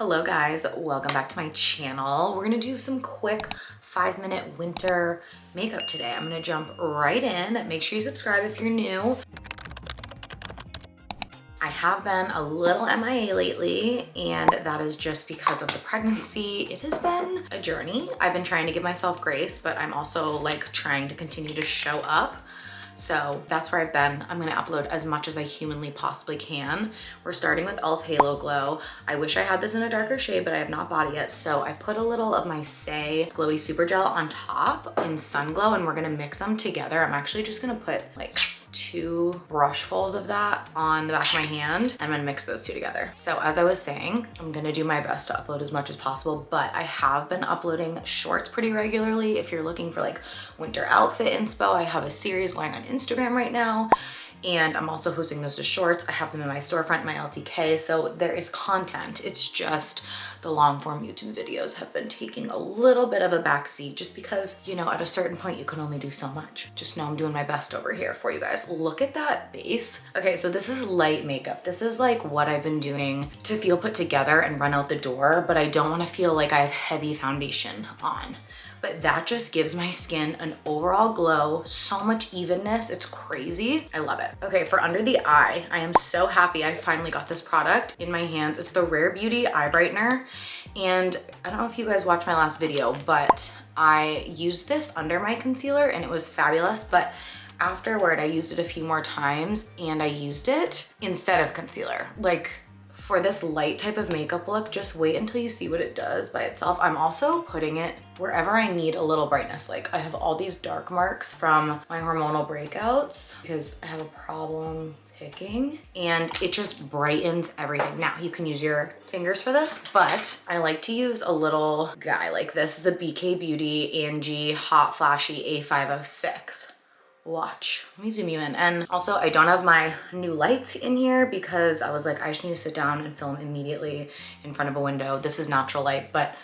Hello guys, welcome back to my channel. We're gonna do some quick 5-minute winter makeup today. I'm gonna jump right in. Make sure you subscribe if you're new. I have been a little MIA lately, and that is just because of the pregnancy. It has been a journey. I've been trying to give myself grace, but I'm also like trying to continue to show up. So that's where I've been. I'm gonna upload as much as I humanly possibly can. We're starting with e.l.f. Halo Glow. I wish I had this in a darker shade, but I have not bought it yet. So I put a little of my Say Glowy Super Gel on top in Sun Glow, and we're gonna mix them together. I'm actually just gonna put like 2 brushfuls of that on the back of my hand. I'm gonna mix those two together. So as I was saying, I'm gonna do my best to upload as much as possible, but I have been uploading shorts pretty regularly. If you're looking for like winter outfit inspo, I have a series going on Instagram right now. And I'm also hosting those as shorts. I have them in my storefront, my LTK, so there is content. It's just the long form YouTube videos have been taking a little bit of a backseat just because, you know, at a certain point you can only do so much. Just know I'm doing my best over here for you guys. Look at that base. Okay, so this is light makeup. This is like what I've been doing to feel put together and run out the door, but I don't wanna feel like I have heavy foundation on. But that just gives my skin an overall glow, so much evenness, it's crazy. I love it. Okay, for under the eye, I am so happy I finally got this product in my hands. It's the Rare Beauty Eye Brightener. And I don't know if you guys watched my last video, but I used this under my concealer and it was fabulous. But afterward, I used it a few more times and I used it instead of concealer. Like, for this light type of makeup look, just wait until you see what it does by itself. I'm also putting it wherever I need a little brightness. Like I have all these dark marks from my hormonal breakouts because I have a problem picking, and it just brightens everything. Now you can use your fingers for this, but I like to use a little guy like this. This is the BK Beauty Angie Hot Flashy A506. Watch, let me zoom you in. And also I don't have my new lights in here because I was like, I just need to sit down and film immediately in front of a window. This is natural light, but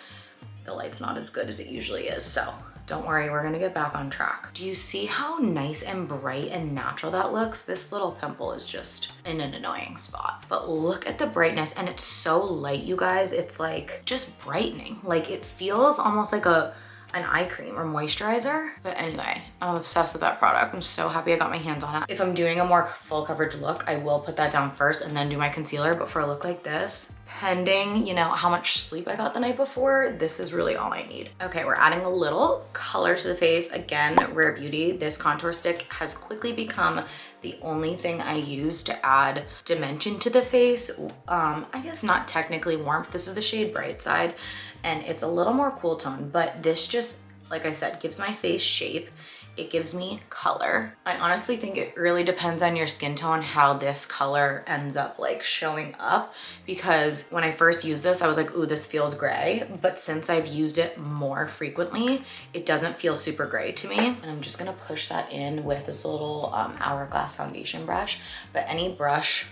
the light's not as good as it usually is. So don't worry, we're gonna get back on track. Do you see how nice and bright and natural that looks? This little pimple is just in an annoying spot, but look at the brightness, and it's so light, you guys. It's like just brightening. Like it feels almost like an eye cream or moisturizer. But anyway, I'm obsessed with that product. I'm so happy I got my hands on it. If I'm doing a more full coverage look, I will put that down first and then do my concealer. But for a look like this, pending, you know, how much sleep I got the night before, this is really all I need. Okay, we're adding a little color to the face. Again, Rare Beauty. This contour stick has quickly become the only thing I use to add dimension to the face. I guess not technically warmth. This is the shade Bright Side, and it's a little more cool tone, but this just, like I said, gives my face shape. It gives me color. I honestly think it really depends on your skin tone how this color ends up like showing up, because when I first used this, I was like, ooh, this feels gray. But since I've used it more frequently, it doesn't feel super gray to me. And I'm just gonna push that in with this little Hourglass foundation brush, but any brush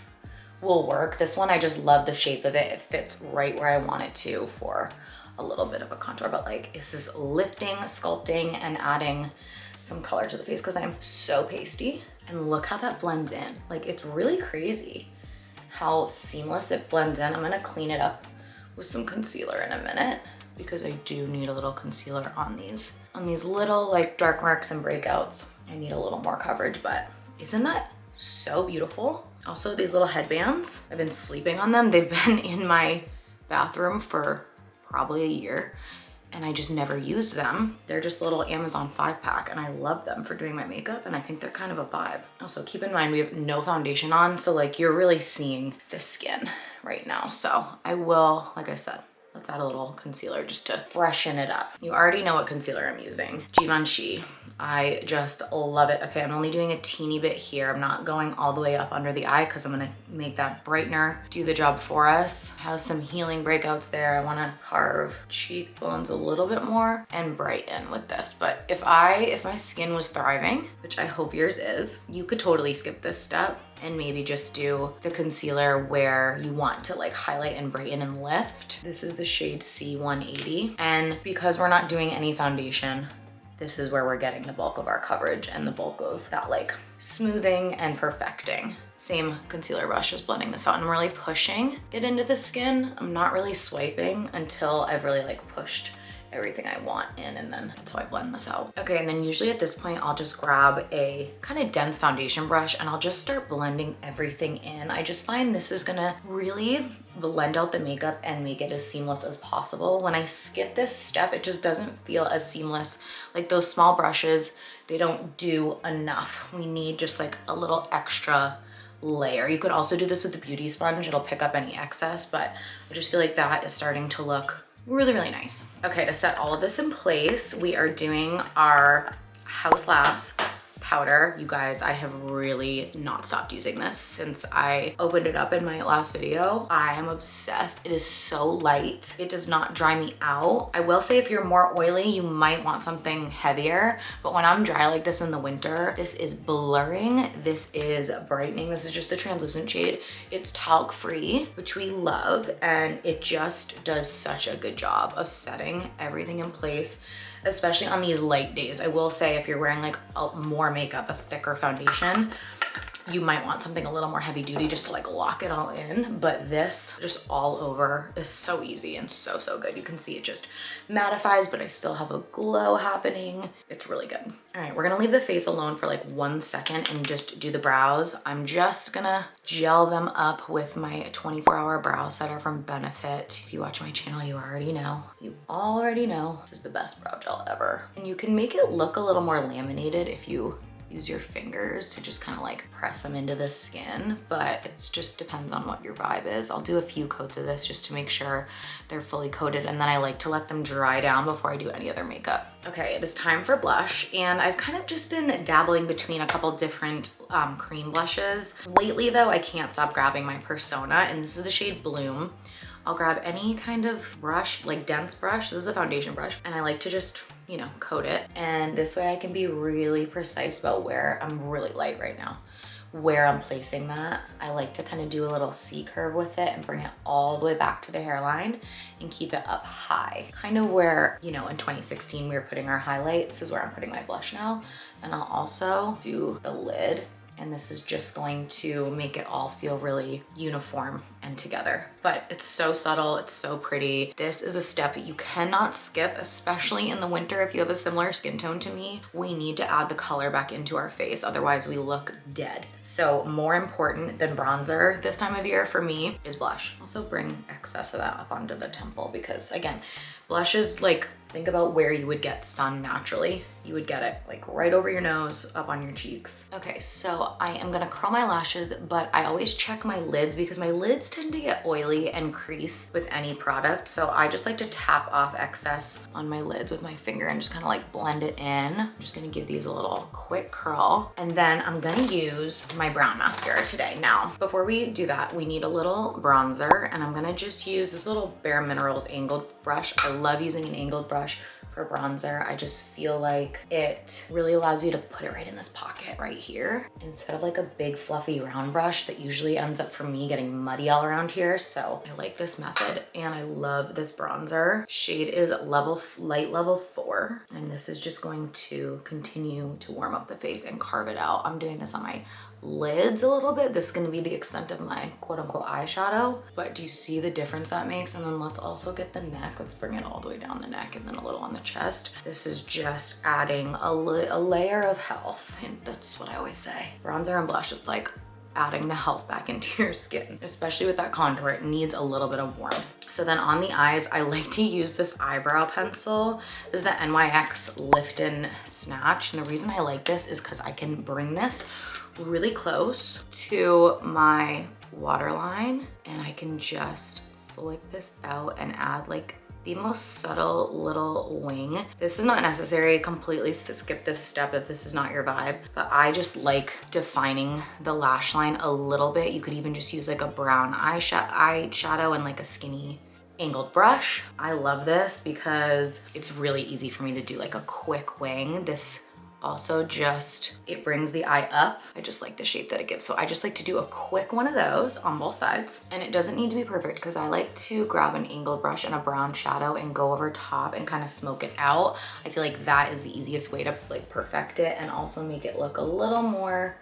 will work. This one, I just love the shape of it. It fits right where I want it to for a little bit of a contour, but like this is lifting, sculpting, and adding some color to the face because I'm so pasty. And look how that blends in. Like it's really crazy how seamless it blends in. I'm gonna clean it up with some concealer in a minute because I do need a little concealer on these little like dark marks and breakouts. I need a little more coverage, but isn't that so beautiful? Also, these little headbands, I've been sleeping on them. They've been in my bathroom for probably a year and I just never used them. They're just a little Amazon 5-pack and I love them for doing my makeup, and I think they're kind of a vibe. Also, keep in mind we have no foundation on, so like you're really seeing the skin right now. So I will, like I said, let's add a little concealer just to freshen it up. You already know what concealer I'm using. Givenchy. I just love it. Okay, I'm only doing a teeny bit here. I'm not going all the way up under the eye because I'm gonna make that brightener do the job for us. Have some healing breakouts there. I wanna carve cheekbones a little bit more and brighten with this. But if my skin was thriving, which I hope yours is, you could totally skip this step and maybe just do the concealer where you want to like highlight and brighten and lift. This is the shade C180. And because we're not doing any foundation, this is where we're getting the bulk of our coverage and the bulk of that like smoothing and perfecting. same concealer brush, just blending this out. I'm really pushing it into the skin. I'm not really swiping until I've really like pushed everything I want in, and then that's how I blend this out. Okay, and then usually at this point, I'll just grab a kind of dense foundation brush and I'll just start blending everything in. I just find this is gonna really blend out the makeup and make it as seamless as possible. When I skip this step, it just doesn't feel as seamless. Like those small brushes, they don't do enough. We need just like a little extra layer. You could also do this with the beauty sponge. It'll pick up any excess, but I just feel like that is starting to look really, really nice. Okay, to set all of this in place, we are doing our Haus Labs powder. You guys, I have really not stopped using this since I opened it up in my last video. I am obsessed. It is so light. It does not dry me out. I will say if you're more oily, you might want something heavier, but when I'm dry like this in the winter, this is blurring. This is brightening. This is just the translucent shade. It's talc free, which we love, and it just does such a good job of setting everything in place, especially on these light days. I will say if you're wearing like more makeup, a thicker foundation, you might want something a little more heavy duty just to like lock it all in. But this just all over is so easy and so, so good. You can see it just mattifies, but I still have a glow happening. It's really good. All right, we're gonna leave the face alone for like 1 second and just do the brows. I'm just gonna gel them up with my 24-hour brow setter from Benefit. If you watch my channel, you already know. You already know this is the best brow gel ever. And you can make it look a little more laminated if you use your fingers to just kind of like press them into the skin, but it just depends on what your vibe is. I'll do a few coats of this just to make sure they're fully coated, and then I like to let them dry down before I do any other makeup. Okay, it is time for blush, and I've kind of just been dabbling between a couple different cream blushes. Lately though, I can't stop grabbing my Persona, and this is the shade Bloom. I'll grab any kind of brush, like dense brush. This is a foundation brush, and I like to just, you know, coat it. And this way I can be really precise about where I'm really light right now, where I'm placing that. I like to kind of do a little C curve with it and bring it all the way back to the hairline and keep it up high. Kind of where, you know, in 2016 we were putting our highlights. This is where I'm putting my blush now. And I'll also do the lid. And this is just going to make it all feel really uniform and together. But it's so subtle, it's so pretty. This is a step that you cannot skip, especially in the winter if you have a similar skin tone to me. We need to add the color back into our face, otherwise we look dead. So more important than bronzer this time of year for me is blush. Also bring excess of that up onto the temple because again, blush is like, think about where you would get sun naturally. You would get it like right over your nose, up on your cheeks. Okay, so I am gonna curl my lashes, but I always check my lids because my lids tend to get oily and crease with any product. So I just like to tap off excess on my lids with my finger and just kind of like blend it in. I'm just gonna give these a little quick curl. And then I'm gonna use my brown mascara today. Now, before we do that, we need a little bronzer, and I'm gonna just use this little Bare Minerals angled brush. I love using an angled brush for bronzer. I just feel like it really allows you to put it right in this pocket right here instead of like a big fluffy round brush that usually ends up for me getting muddy all around here. So I like this method and I love this bronzer. Shade is light level 4, and this is just going to continue to warm up the face and carve it out. I'm doing this on my lids a little bit. This is going to be the extent of my quote unquote eyeshadow, but do you see the difference that makes? And then let's also get the neck. Let's bring it all the way down the neck and then a little on the chest. This is just adding a layer of health, and that's what I always say. Bronzer and blush, it's like adding the health back into your skin, especially with that contour. It needs a little bit of warmth. So then on the eyes, I like to use this eyebrow pencil. This is the NYX Lift and Snatch, and the reason I like this is because I can bring this really close to my waterline and I can just flick this out and add like the most subtle little wing. This is not necessary. Completely skip this step if this is not your vibe, but I just like defining the lash line a little bit. You could even just use like a brown eyeshadow and like a skinny angled brush. I love this because it's really easy for me to do like a quick wing. This also just, it brings the eye up. I just like the shape that it gives. So I just like to do a quick one of those on both sides. And it doesn't need to be perfect because I like to grab an angled brush and a brown shadow and go over top and kind of smoke it out. I feel like that is the easiest way to like perfect it and also make it look a little more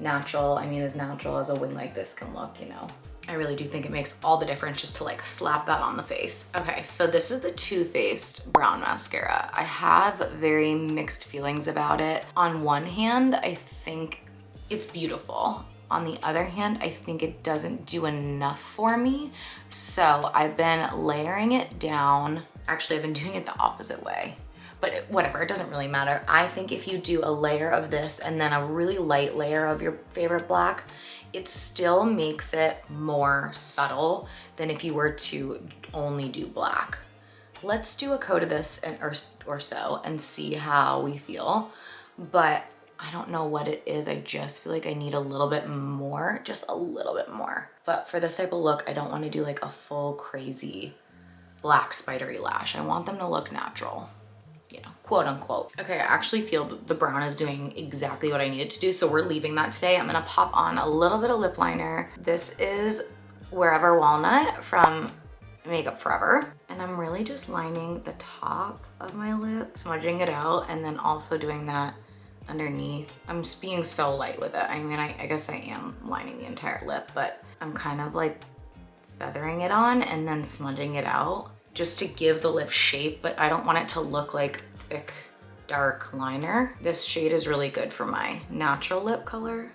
natural. I mean, as natural as a wing like this can look, you know. I really do think it makes all the difference just to like slap that on the face. Okay, so this is the Too Faced brown mascara. I have very mixed feelings about it. On one hand, I think it's beautiful. On the other hand, I think it doesn't do enough for me. So I've been layering it down. Actually, I've been doing it the opposite way. But whatever, it doesn't really matter. I think if you do a layer of this and then a really light layer of your favorite black, it still makes it more subtle than if you were to only do black. Let's do a coat of this or so and see how we feel. But I don't know what it is. I just feel like I need a little bit more, just a little bit more. But for this type of look, I don't want to do like a full crazy black spidery lash. I want them to look natural, you know, quote unquote. Okay, I actually feel that the brown is doing exactly what I needed to do, so we're leaving that today. I'm gonna pop on a little bit of lip liner. This is Wherever Walnut from Makeup Forever. And I'm really just lining the top of my lip, smudging it out, and then also doing that underneath. I'm just being so light with it. I mean, I guess I am lining the entire lip, but I'm kind of like feathering it on and then smudging it out just to give the lip shape, but I don't want it to look like thick, dark liner. This shade is really good for my natural lip color,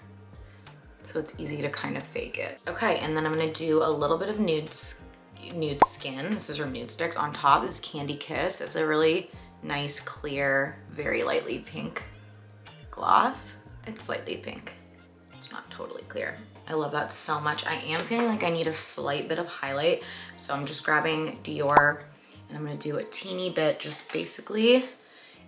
so it's easy to kind of fake it. Okay, and then I'm gonna do a little bit of nude skin. This is from Nude Sticks. On top is Candy Kiss. It's a really nice, clear, very lightly pink gloss. It's slightly pink. It's not totally clear. I love that so much. I am feeling like I need a slight bit of highlight, so I'm just grabbing Dior and I'm gonna do a teeny bit just basically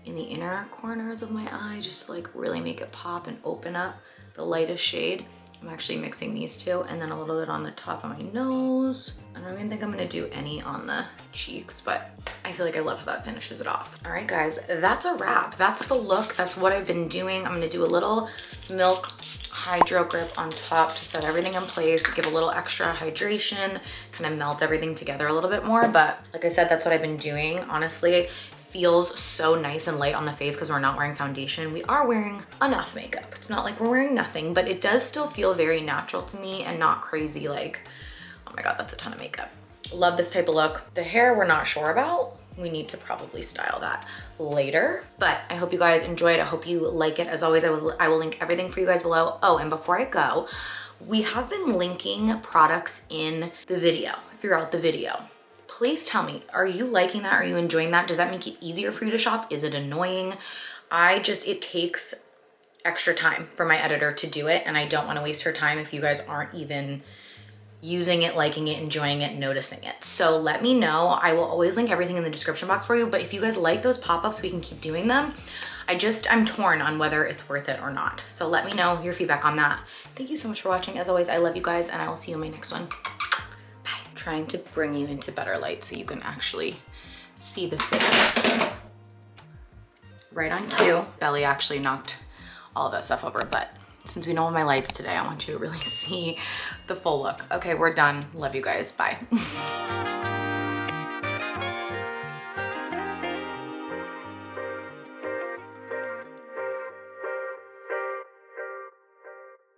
in the inner corners of my eye, just to like really make it pop and open up the lightest shade. I'm actually mixing these two, and then a little bit on the top of my nose. I don't even think I'm gonna do any on the cheeks, but I feel like I love how that finishes it off. All right, guys, that's a wrap. That's the look. That's what I've been doing. I'm gonna do a little Milk Hydro Grip on top to set everything in place, give a little extra hydration, kind of melt everything together a little bit more. But like I said, that's what I've been doing. Honestly, feels so nice and light on the face because we're not wearing foundation. We are wearing enough makeup. It's not like we're wearing nothing, but it does still feel very natural to me and not crazy like, oh my God, that's a ton of makeup. Love this type of look. The hair, we're not sure about. We need to probably style that later, but I hope you guys enjoyed. I hope you like it. As always, I will link everything for you guys below. Oh, and before I go, we have been linking products in the video, throughout the video. Please tell me, are you liking that? Are you enjoying that? Does that make it easier for you to shop? Is it annoying? It takes extra time for my editor to do it, and I don't want to waste her time if you guys aren't even using it, liking it, enjoying it, noticing it. So let me know. I will always link everything in the description box for you, but if you guys like those pop-ups, we can keep doing them. I'm torn on whether it's worth it or not. So let me know your feedback on that. Thank you so much for watching. As always, I love you guys, and I will see you in my next one. Trying to bring you into better light so you can actually see the fit. Right on cue. Belly actually knocked all of that stuff over, but since we know my lights today, I want you to really see the full look. Okay, we're done. Love you guys. Bye.